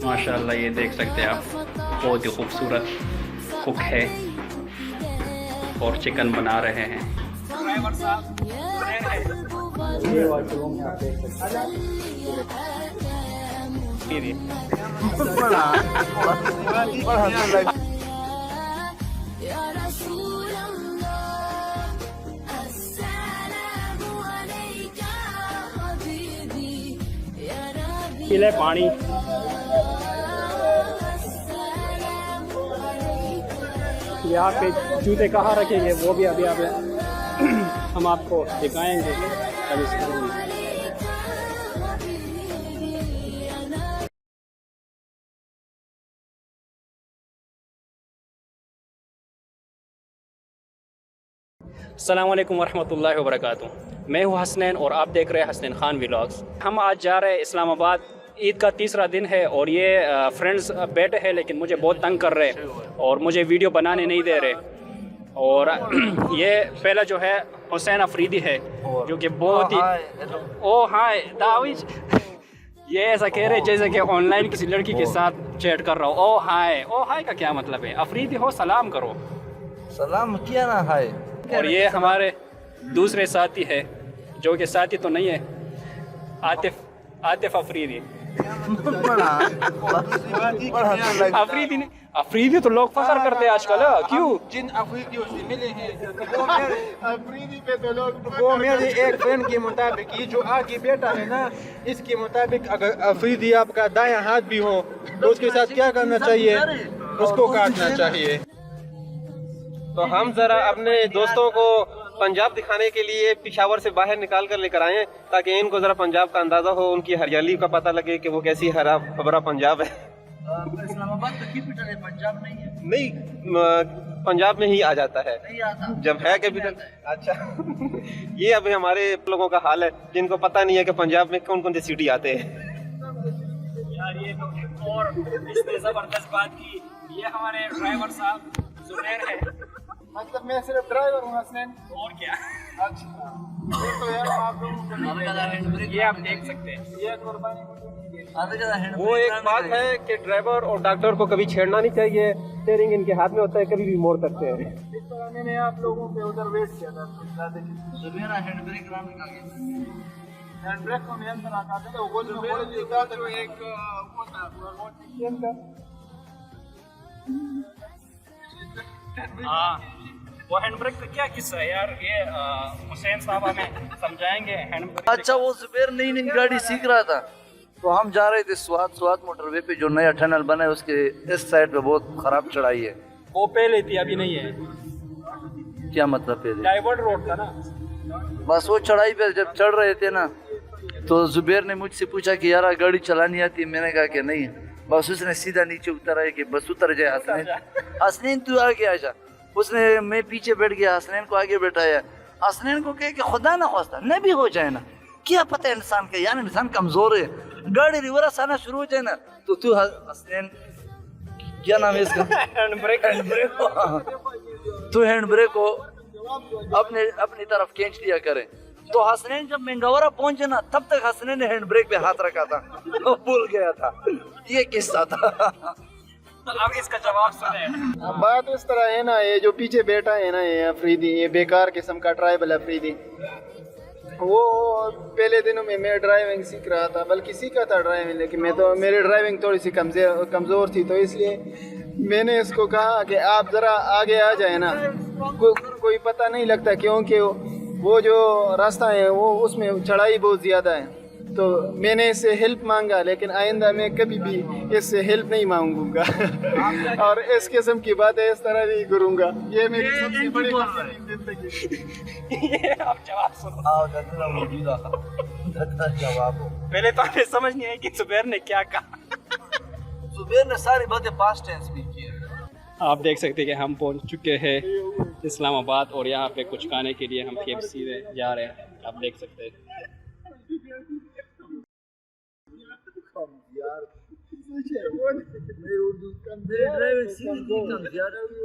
माशाल्लाह, ये देख सकते हैं आप, बहुत ही खूबसूरत कुक है और चिकन बना रहे हैं। ड्राइवर साहब पीले पानी। यहाँ पे जूते कहाँ रखेंगे वो भी अभी हम आपको दिखाएंगे। अस्सलाम वालेकुम वरहमतुल्लाहि वबरकातुहू। मैं हूँ हसनैन और आप देख रहे हैं हसनैन खान व्लॉग्स। हम आज जा रहे हैं इस्लामाबाद। ईद का तीसरा दिन है और ये फ्रेंड्स बैठे हैं लेकिन मुझे बहुत तंग कर रहे हैं और मुझे वीडियो बनाने नहीं दे रहे। और ये पहला जो है हुसैन अफरीदी है जो कि बहुत ही ओ हाय दाविज, ये ऐसा कह रहे जैसे कि ऑनलाइन किसी लड़की के साथ चैट कर रहा हो। ओ हाय का क्या मतलब है? अफरीदी हो सलाम करो। सलाम किया ना हाय। और ये हमारे दूसरे साथी है जो कि साथी तो नहीं है, आतिफ अफरीदी। अफरीदी तो लोग फखर करते हैं आजकल, क्यों? जिन अफरीदियों से मिले हैं अफरीदी पे तो लोग वो मेरे एक फ्रेंड के मुताबिक ये जो आगे बेटा है ना, इसके मुताबिक अगर अफरीदी आपका दायां हाथ भी हो तो उसके साथ क्या करना चाहिए? उसको काटना चाहिए। तो हम जरा अपने दोस्तों को पंजाब दिखाने के लिए पिशावर से बाहर निकाल कर लेकर आए ताकि इनको जरा पंजाब का अंदाजा हो, उनकी हरियाली का पता लगे कि वो कैसी हरा भरा पंजाब है। इस्लामाबाद तो कैपिटल है, पंजाब नहीं है। नहीं, पंजाब में ही आ जाता है, नहीं आता जब है कैपिटल। अच्छा ये अभी हमारे लोगों का हाल है जिनको पता नहीं है कि पंजाब में कौन कौन सी सिटी आते हैं। यार ये तो और इसमें जबरदस्त बात की, ये हमारे ड्राइवर साहब जुबैर है। मतलब मैं सिर्फ ड्राइवर हूँ हसनैन, और क्या? अच्छा ये तो यार आप लोगों को ये आप देख सकते हैं। ये कुर्बानी वो एक बात है कि ड्राइवर और डॉक्टर को कभी छेड़ना नहीं चाहिए। स्टीयरिंग इनके हाथ में होता है, कभी भी मोड़ सकते हैं। इस तरह मैंने आप लोगों पे उधर वेट किया था। हैंड ब्रेक हैंड ब्रेक को मैं अंदर आता था, वो जो एक हाँ, वो हैंड ब्रेक का क्या किस्सा है यार? ये हुसैन साहब हमें समझाएंगे हैंड ब्रेक। अच्छा, वो जुबैर नई नई गाड़ी सीख रहा था तो हम जा रहे थे स्वात मोटरवे पे, जो नया टनल बना है उसके इस साइड पे बहुत खराब चढ़ाई है। वो पहले थी, अभी नहीं है। क्या मतलब पहले? डाइवर्ट रोड था ना। बस वो चढ़ाई पे जब चढ़ रहे थे ना तो जुबैर ने मुझसे पूछा कि यार गाड़ी चलानी आती है? मैंने कहा कि नहीं। बस उसने सीधा नीचे उतरा है कि बस उतर जाए हसनैन तू आगे आ जा। उसने मैं पीछे बैठ गया, हसनैन को आगे बैठाया। हसनैन को कहे कि खुदा ना खास्ता न भी हो जाए ना, क्या पता है इंसान का, यार इंसान कमजोर है, गाड़ी रिवर्स आना शुरू हो जाए ना तो तू हसनैन क्या नाम है इसका हैंड ब्रेक तू हैंड ब्रेक को अपनी तरफ खींच लिया करे। तो हसनैन जब मंगवारा पहुंचे ना तब तक हसनैन ने हैंड ब्रेक पे हाथ रखा था, भूल गया था। ये किस्सा था। तो अब इसका जवाब सुने। बात इस तरह है ना, ये जो पीछे बैठा है ना ये अफरीदी, ये बेकार किस्म का ट्राइबल अफरीदी, वो पहले दिनों में मैं ड्राइविंग सीख रहा था, बल्कि सीखा था ड्राइविंग, लेकिन मेरी ड्राइविंग थोड़ी सी कमज़ोर थी, तो इसलिए मैंने इसको कहा कि आप ज़रा आगे आ जाए ना, कोई पता नहीं लगता क्योंकि वो जो रास्ता है वो उसमें चढ़ाई बहुत ज़्यादा है। तो मैंने इससे हेल्प मांगा, लेकिन आइंदा मैं कभी भी इससे हेल्प नहीं मांगूंगा और इस किस्म की बातें इस तरह नहीं करूंगा। ये मेरी सबसे बड़ी जिंदगी। आप जवाब सुनो। पहले तो हमें समझ नहीं आई कि जुबैर ने क्या कहा। जुबैर ने सारी बातें पास्ट टेंस में की है। आप देख सकते हैं कि हम पहुंच चुके हैं इस्लामाबाद और यहाँ पे कुछ खाने के लिए हम KFC में जा रहे हैं। आप देख सकते हैं।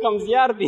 कम ज़्यादा भी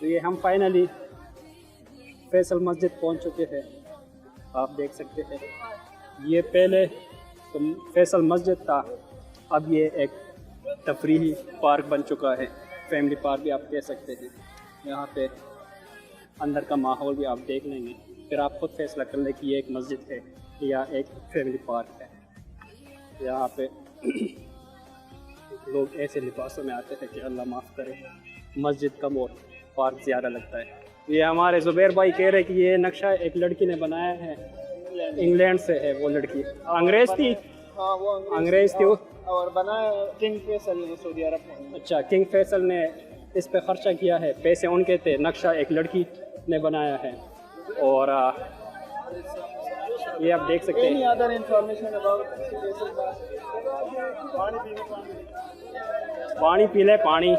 तो ये हम फाइनली फैसल मस्जिद पहुंच चुके हैं। आप देख सकते हैं ये पहले तो फैसल मस्जिद था, अब ये एक तफरीही पार्क बन चुका है, फैमिली पार्क भी आप कह सकते हैं। यहाँ पे अंदर का माहौल भी आप देख लेंगे, फिर आप खुद फैसला कर लें कि ये एक मस्जिद है या एक फैमिली पार्क है। यहाँ पे लोग ऐसे लिबासों में आते हैं कि अल्लाह माफ़ करे, मस्जिद कम और पार्क ज़्यादा लगता है। ये हमारे ज़ुबैर भाई कह रहे कि ये नक्शा एक लड़की ने बनाया है, इंग्लैंड से है वो लड़की, अंग्रेज़ थी। हाँ वो अंग्रेज़ थी वो। और बनाया किंग फैसल ने सऊदी अरब में। अच्छा, किंग फैसल ने इस पे खर्चा किया है, पैसे उनके थे, नक्शा एक लड़की ने बनाया है। और ये आप देख सकते Any हैं। other information about फैसल पानी पी ले, पानी।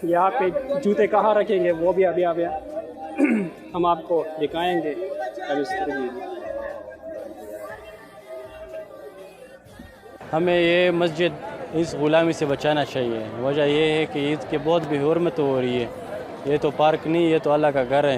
यहाँ पे जूते कहाँ रखेंगे वो भी अभी हम आपको दिखाएंगे। अब इस तरह हमें ये मस्जिद इस ग़ुलामी से बचाना चाहिए। वजह ये है कि ईद की बहुत भी हुर्मत हो रही है। ये तो पार्क नहीं, ये तो अल्लाह का घर है।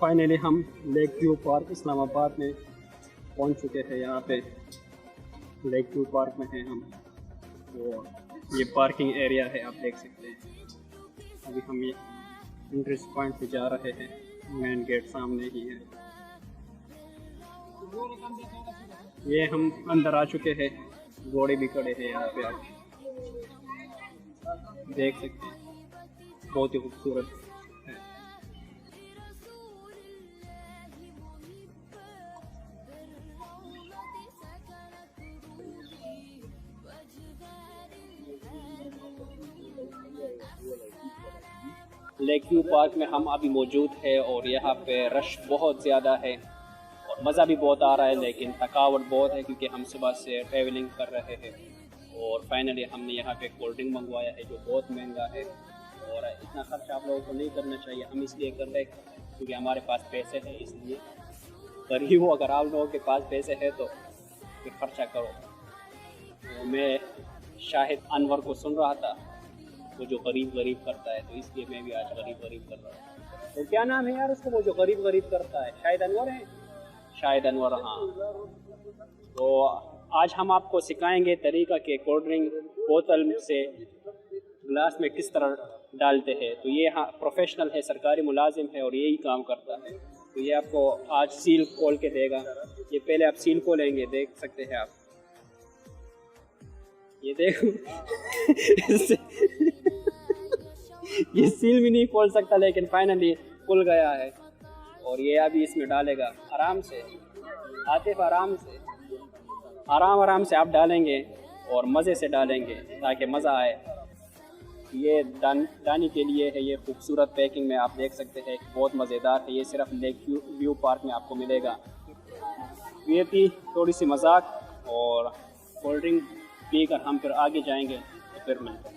फाइनली हम लेक व्यू पार्क इस्लामाबाद में पहुंच चुके हैं। यहाँ पे लेक व्यू पार्क में हैं हम, और ये पार्किंग एरिया है, आप देख सकते हैं। अभी हम ये एंट्रेंस पॉइंट पे जा रहे हैं, मेन गेट सामने ही है। ये हम अंदर आ चुके हैं, घोड़े भी खड़े हैं यहाँ पे, आप देख सकते हैं, बहुत ही खूबसूरत है। लेक व्यू पार्क में हम अभी मौजूद है और यहाँ पे रश बहुत ज़्यादा है और मज़ा भी बहुत आ रहा है, लेकिन थकावट बहुत है क्योंकि हम सुबह से ट्रैवलिंग कर रहे हैं। और फाइनली हमने यहाँ पे कोल्ड ड्रिंक मंगवाया है जो बहुत महंगा है, और इतना खर्च आप लोगों को नहीं करना चाहिए। हम इसलिए कर रहे हैं क्योंकि हमारे पास पैसे हैं, इसलिए गरीब हो, अगर आप लोगों के पास पैसे हैं तो फिर खर्चा करो। तो मैं शाहिद अनवर को सुन रहा था, वो जो गरीब करता है, तो इसलिए मैं भी आज गरीब कर रहा हूँ। तो क्या नाम है यार उसको, वो जो गरीब करता है? शाहिद अनवर है, शाहिद अनवर, हाँ। तो आज हम आपको सिखाएंगे तरीका कि कोल्ड ड्रिंक बोतल से गिलास में किस तरह डालते हैं। तो ये हाँ प्रोफेशनल है, सरकारी मुलाजिम है और यही काम करता है। तो ये आपको आज सील खोल के देगा। ये पहले आप सील खोलेंगे, देख सकते हैं आप, ये देखो ये सील भी नहीं खोल सकता, लेकिन फाइनली खुल गया है। और ये अभी इसमें डालेगा आराम से, आतिफ आराम से आप डालेंगे और मज़े से डालेंगे ताकि मज़ा आए। ये दानी के लिए है, ये खूबसूरत पैकिंग में आप देख सकते हैं, बहुत मज़ेदार है। ये सिर्फ लेक व्यू पार्क में आपको मिलेगा। ये थी थोड़ी सी मजाक, और कोल्ड ड्रिंक पीकर हम फिर आगे जाएंगे, तो फिर मिलते हैं।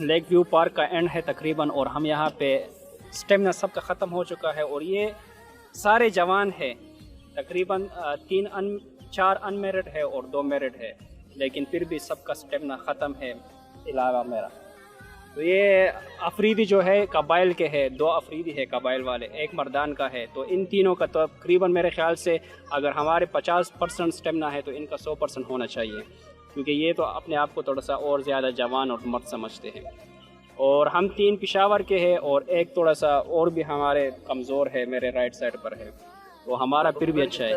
लेक व्यू पार्क का एंड है तकरीबन, और हम यहाँ पे स्टेमिना सबका ख़त्म हो चुका है और ये सारे जवान हैं तकरीबन 4 अनमेरिड है और 2 मैरिड है, लेकिन फिर भी सबका स्टेमिना ख़त्म है अलावा मेरा। तो ये अफरीदी जो है कबाइल के है, 2 अफरीदी है कबाइल वाले, 1 मर्दान का है। तो इन तीनों का तो तकरीबन मेरे ख्याल से अगर हमारे 50% स्टेमिना है तो इनका 100% होना चाहिए, क्योंकि ये तो अपने आप को थोड़ा सा और ज़्यादा जवान और मर्द समझते हैं। और हम 3 पेशावर के हैं और 1 थोड़ा सा और भी हमारे कमज़ोर है, मेरे राइट साइड पर है, तो हमारा फिर भी अच्छा है।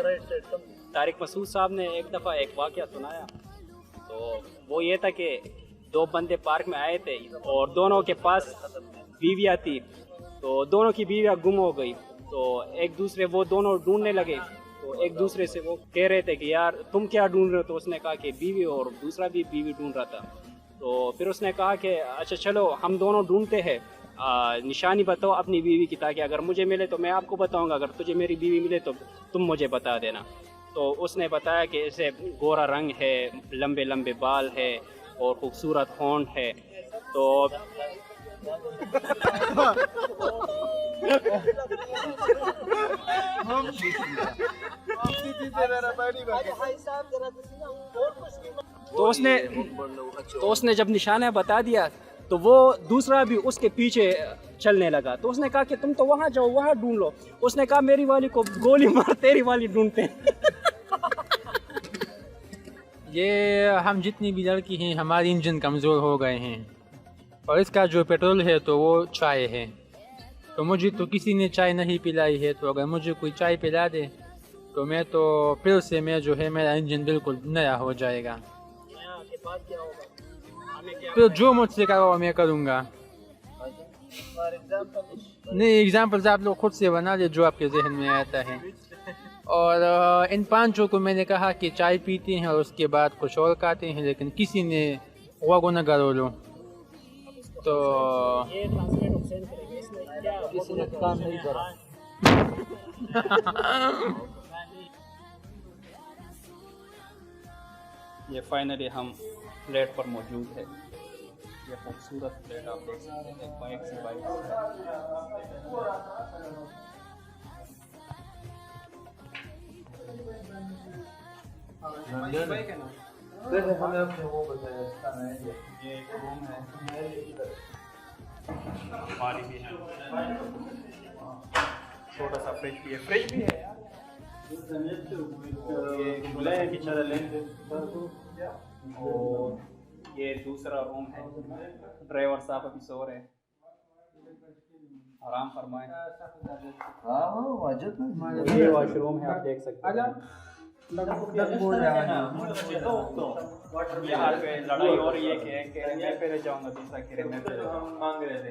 तारिक मसूद साहब ने एक दफ़ा एक वाक़या सुनाया, तो वो ये था कि 2 बंदे पार्क में आए थे और दोनों के पास बीवियाँ थी, तो दोनों की बीवियाँ गुम हो गई। तो एक दूसरे वो दोनों ढूंढने लगे, तो एक दूसरे से वो कह रहे थे कि यार तुम क्या ढूंढ रहे हो, तो उसने कहा कि बीवी, और दूसरा भी बीवी ढूंढ रहा था। तो फिर उसने कहा कि अच्छा चलो हम दोनों ढूंढते हैं, निशानी बताओ अपनी बीवी की, ताकि अगर मुझे मिले तो मैं आपको बताऊंगा, अगर तुझे मेरी बीवी मिले तो तुम मुझे बता देना। तो उसने बताया कि इसे गोरा रंग है, लंबे लंबे बाल है और खूबसूरत होंठ है। तो उसने जब निशाना बता दिया तो वो दूसरा भी उसके पीछे चलने लगा। तो उसने कहा कि तुम तो वहाँ जाओ, वहाँ ढूंढ लो। उसने कहा मेरी वाली को गोली मार, तेरी वाली ढूंढते हैं। ये हम जितनी भी लड़की हैं, हमारे इंजन कमज़ोर हो गए हैं और इसका जो पेट्रोल है तो वो चाय है। तो मुझे तो किसी ने चाय नहीं पिलाई है, तो अगर मुझे कोई चाय पिला दे तो मैं तो फिर से मैं जो है मेरा इंजन बिल्कुल नया हो जाएगा। फिर जो मुझसे कहो मैं करूँगा। नहीं, एग्जाम्पल्स आप लोग खुद से बना ले जो आपके जहन में आता है। और इन 5 को मैंने कहा कि चाय पीते हैं और उसके बाद कुछ और खाते हैं, लेकिन किसी ने वागो न करो लो, तो किसी ने काम नहीं करा। ये फाइनली हम प्लेट पर मौजूद है। ये खूबसूरत प्लेट आप देख सकते हैं, बाइक से बाइक। पहले हमें अपने वो बताया खाना है। ये एक रूम है, पानी भी है, छोटा सा फ्रिज भी है, फ्रिज भी है यार। ये खुले हैं कि चल लें। और ये दूसरा रूम है, ड्राइवर साहब अभी सो रहे हैं, आराम फरमाएं। हाँ वाजिब नहीं। ये वॉशरूम है, आप देख सकते हैं। यहाँ पे लड़ाई हो रही है कि मैं पहले जाऊँगा, दूसरा कह रहे मैं पहले जाऊँगा, मांग रहे थे।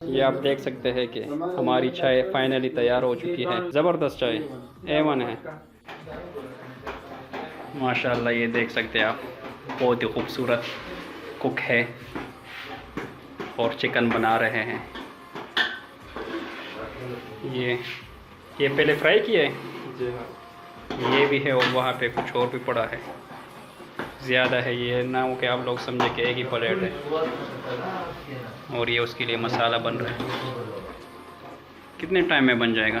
ये आप देख सकते हैं कि हमारी चाय फाइनली तैयार हो चुकी है। ज़बरदस्त चाय, A1 है माशाल्लाह। ये देख सकते हैं आप, बहुत ही खूबसूरत कुक है और चिकन बना रहे हैं। ये पहले फ्राई किया है, ये भी है और वहाँ पे कुछ और भी पड़ा है, ज़्यादा है। ये ना हो कि आप लोग समझे कि एक ही प्लेट है। और ये उसके लिए मसाला बन रहा है। कितने टाइम में बन जाएगा?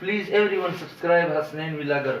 Please everyone subscribe Hasnain Villagar.